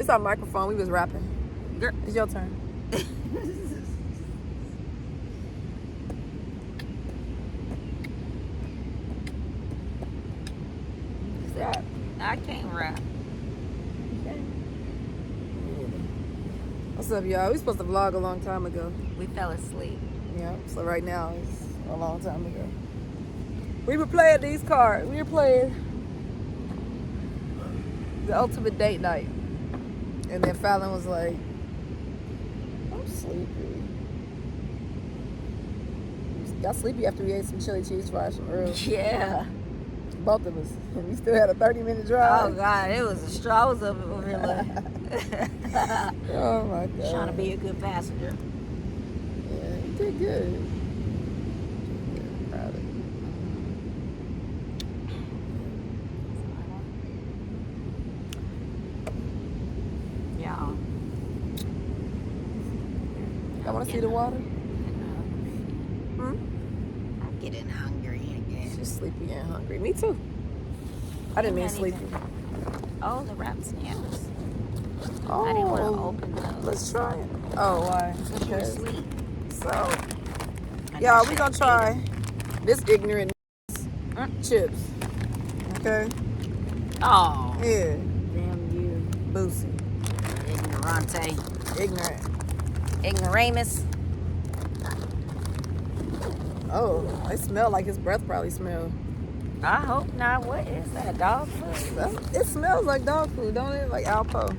It's our microphone. We was rapping. Girl. It's your turn. Rap. I can't rap. What's up, y'all? We supposed to vlog a long time ago. We fell asleep. Yeah, so right now it's a long time ago. We were playing these cards. We were playing the ultimate date night. And then Fallon was like, I'm sleepy. Got sleepy after we ate some chili cheese fries from earlier. Yeah. Both of us. And we still had a 30-minute drive. Oh, God. It was a straw. I was over here like... Oh, my God. Trying to be a good passenger. Yeah, you did good. Yeah, proud of you. Y'all. I want to see the water. I'm getting hungry again. She's sleepy and hungry. Me too. I didn't mean sleepy. Oh, the wrap snaps. Oh, I didn't want to open those. Let's try it. Oh, why? Because you're asleep. So, y'all, we gonna try this ignorant chips. Okay? Oh. Yeah. Damn you. Boosie. Ignorante. Ignorant. Ignoramus. Oh, they smell like his breath probably smell. I hope not. What is that? Dog food? It smells like dog food, don't it? Like Alpo.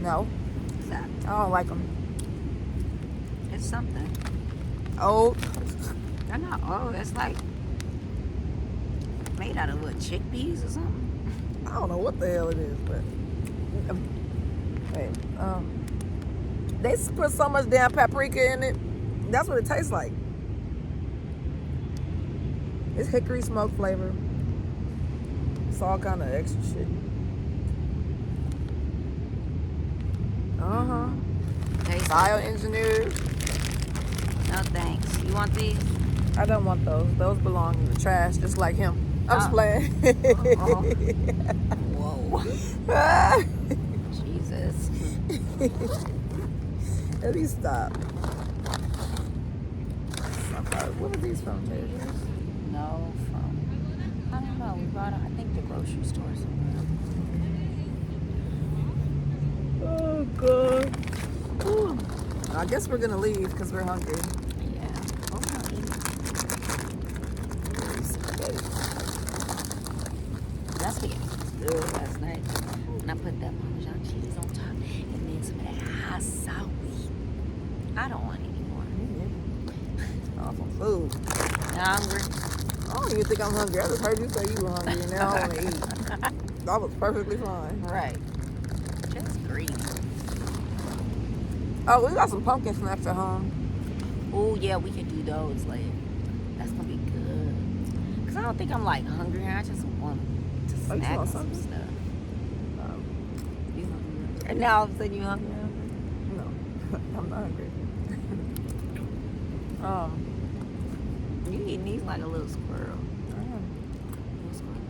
No. What's that? I don't like them. It's something. Old. They're not old. It's like made out of what, chickpeas or something? I don't know what the hell it is, but wait, they put so much damn paprika in it. That's what it tastes like. It's hickory smoke flavor. It's all kind of extra shit. Tastes Bioengineered. No thanks. You want these? I don't want those. Those belong in the trash, just like him. I'm just playing. Whoa. Jesus. At least stop. What are these from, Taylor? No, from, I don't know. We bought them, I think, the grocery store somewhere. Oh, God. Ooh. I guess we're going to leave because we're hungry. Yeah. That's spaghetti. Good last night. And I put that Parmesan cheese on top and then some of that hot sauce. I don't want any more. Awful food. You hungry? I don't even think I'm hungry. I just heard you say you were hungry and now I want to eat. That was perfectly fine. Right. Just greedy. Oh, we got some pumpkin snacks at home. Oh, yeah, we can do those later. That's going to be good. Because I don't think I'm, like, hungry. I just want to snack on some stuff. You hungry? And now all of a sudden you hungry? No, I'm not hungry. You eating these like a little squirrel. Little squirrel.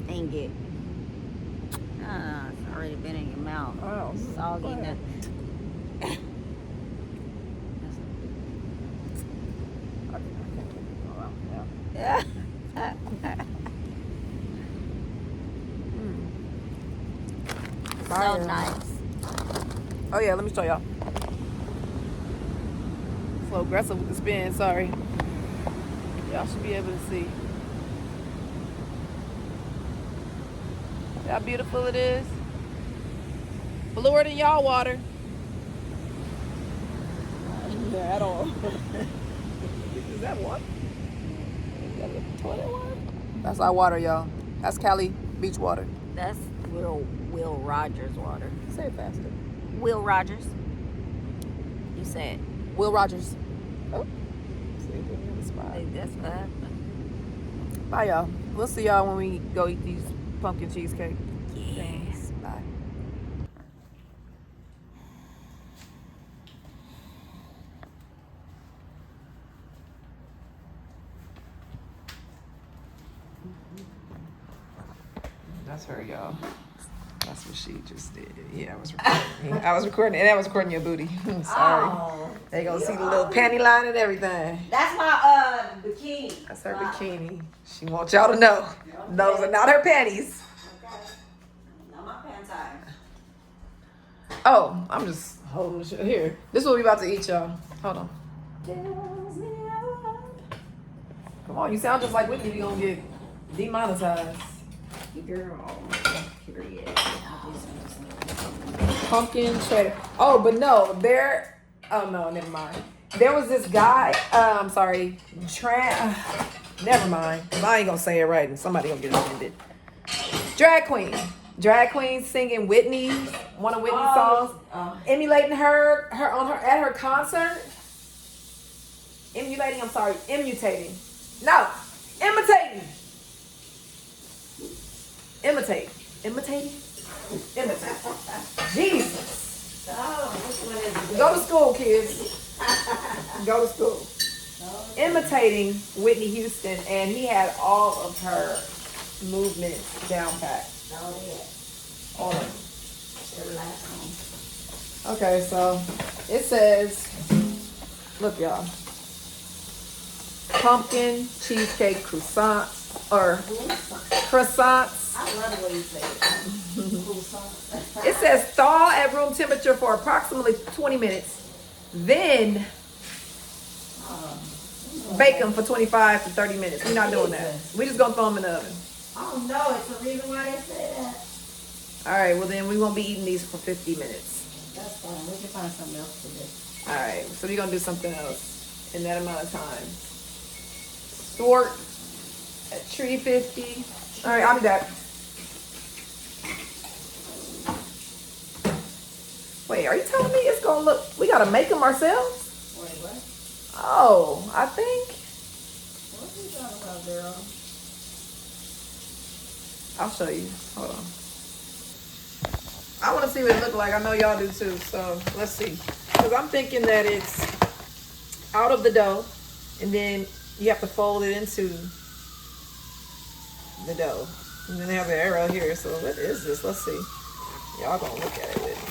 Dang it. It's already been in your mouth. Oh, Soggy. Yeah. So nice. Oh yeah, let me show y'all. So aggressive with the spin, sorry. Y'all should be able to see. See how beautiful it is? Bluer than y'all water. Yeah, at all. Is that water? Is that toilet water? That's our water, y'all. That's Cali beach water. That's Will Rogers water. Say it faster. Will Rogers. You said. Will Rogers. Oh. See, put me on the spot. Hey, that's what happened. Bye, y'all. We'll see y'all when we go eat these pumpkin cheesecake Yes. things. Bye. That's her, y'all. That's what she just did. Yeah, I was recording. And I was recording your booty. I'm sorry. Oh, They gonna see the little panty line and everything. that's my bikini. That's her bikini. She wants y'all to know. Those are not her panties. Okay. Not my pants are. Oh, I'm just holding the shit here. This is what we about to eat, y'all. Hold on. Come on, you sound just like Whitney. We gonna get demonetized. Girl. Period. Pumpkin cheddar. Oh, but no, oh no, never mind. There was this guy. I'm sorry. Never mind. I ain't gonna say it right, and somebody gonna get offended. Drag queen singing Whitney, one of Whitney's songs, emulating her at her concert. Imitating. No, imitating. Imitate. Jesus. Oh, which one is it? Go to school, kids. Go to school. Imitating Whitney Houston, and he had all of her movements down pat. Oh, yeah. All of them. Every last one. Okay, so it says, look, y'all. Pumpkin cheesecake croissants. I love the way you say it. It says thaw at room temperature for approximately 20 minutes. Then bake them for 25 to 30 minutes. We're not doing that. We're just going to throw them in the oven. Oh, no, it's the reason why they say that. All right, well then we won't be eating these for 50 minutes. That's fine. We can find something else to do. All right, so we're going to do something else in that amount of time. Stork at 350. All right, I'll be back. Wait, are you telling me it's going to look, we got to make them ourselves? Wait, what? Oh, I think. What are you talking about, girl? I'll show you. Hold on. I want to see what it look like. I know y'all do too. So let's see. Because I'm thinking that it's out of the dough, and then you have to fold it into the dough. And then they have the arrow here. So what is this? Let's see. Y'all gonna look at it with me.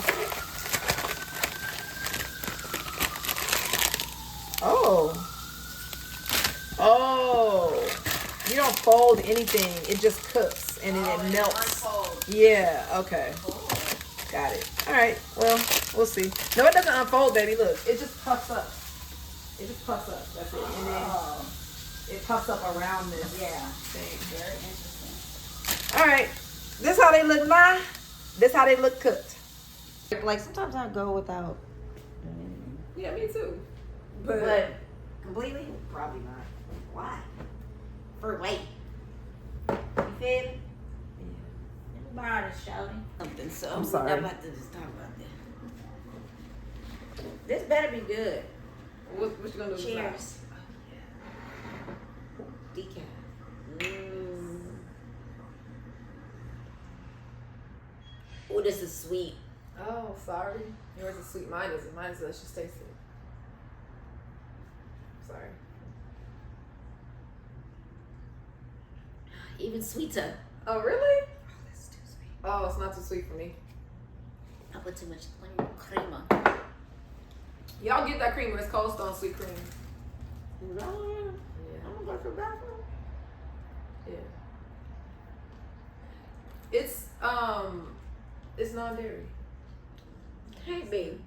Oh. You don't fold anything. It just cooks and then it melts. Unfold. Yeah, okay. Got it. All right, well, we'll see. No, it doesn't unfold, baby. Look, it just puffs up. It just puffs up. That's it. And then it puffs up around this thing. Very interesting. All right. This how they look now. This how they look cooked. Like, sometimes I go without. Yeah, me too. But completely? Probably not. Why? For weight. You feel me? Yeah. Let me borrow this, shouting something. So I'm sorry. I'm about to just talk about this. This better be good. What you gonna do? Cheers. Decaf. Oh, this is sweet. Oh, sorry. Yours is sweet. Mine isn't. Mine is let's just taste it. Sorry. Even sweeter. Oh, really? Oh, that's too sweet. Oh, it's not too sweet for me. I put too much creamer. Y'all get that creamer. It's Cold Stone sweet cream. Yeah. I'm gonna go to the bathroom. Yeah. It's non-dairy. Hey, babe.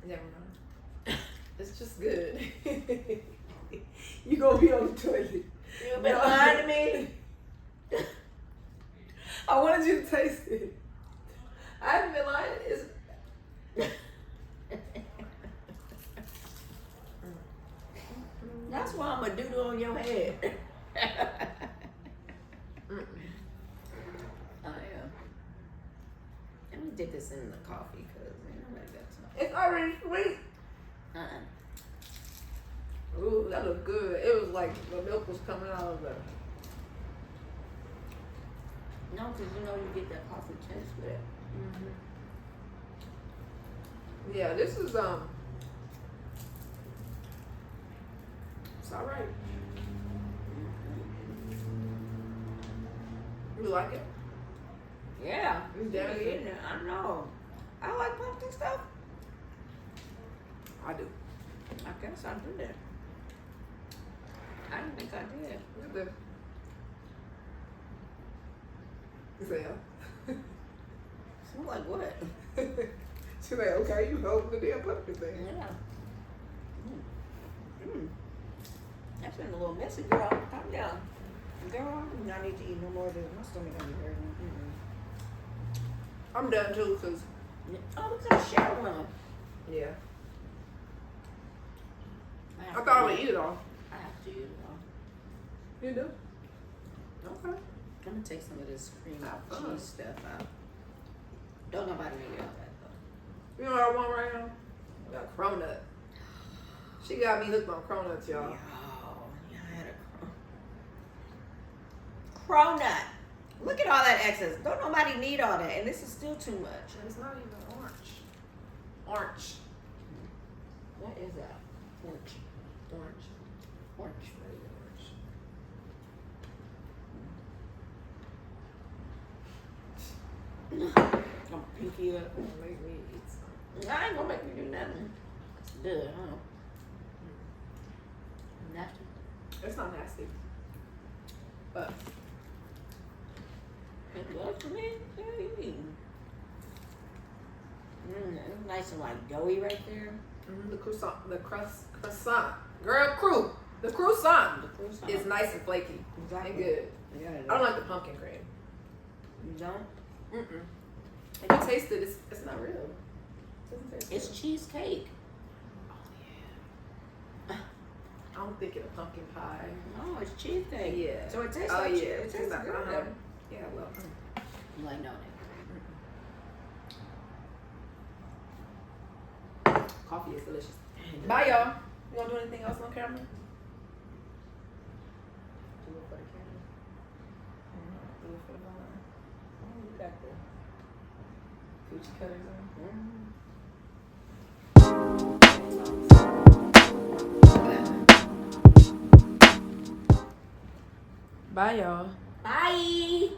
Never mind. It's just good. You gonna be on the toilet. You been lying to me? I wanted you to taste it. I haven't been lying. That's why I'm a doodle on your head. I am. Let me dip this in the coffee because nobody got some. It's already sweet. Ooh, that looked good. It was like the milk was coming out of the. No, because you know you get that coffee taste with it. Yeah, this is it's all right. You like it? Yeah. It's damn good. Eating it. I know. I like pumpkin stuff. I do. I guess I do that. I didn't think I did. Look at that. Yeah. Smell like what? She's like, okay, you holding the damn pumpkin thing. Yeah. That's been a little messy, girl. Calm down. Girl, I need to eat no more of this. My stomach gonna be hurting. I'm done too, cause Oh, we could share one. yeah. I I thought I would eat it all. I have to eat it all. You do? Okay. I'm gonna take some of this cream Have fun. cheese stuff out. Don't nobody eat all that though. You know what I want right now? I got cronut. She got me hooked on cronuts, y'all. Yeah, I had a cronut. Look at all that excess. Don't nobody need all that, and this is still too much. It's not even orange. Orange. What is that? Orange. Orange. Orange. I'm pinky up. Make me eat some. I ain't gonna make me do nothing. It's good, huh? Nasty. It's not nasty. But It's good for me. Yeah, you eat. It's nice and like doughy right there. the croissant, girl, the croissant The croissant. is nice and flaky Exactly. and good. Yeah, I don't like the pumpkin cream. You don't? And you taste it, it's not real. It doesn't taste It's real. cheesecake. I don't think it's a pumpkin pie. No, it's cheesecake. Yeah. So it tastes Oh like yeah, cheese. It it tastes tastes like good. Yeah, well. I'm like, no, Coffee is delicious. Bye, y'all. You gonna do anything else on camera? Do it for the camera. Do it for the vlog. Oh, you got the coochie cutters on. Bye, y'all. Bye.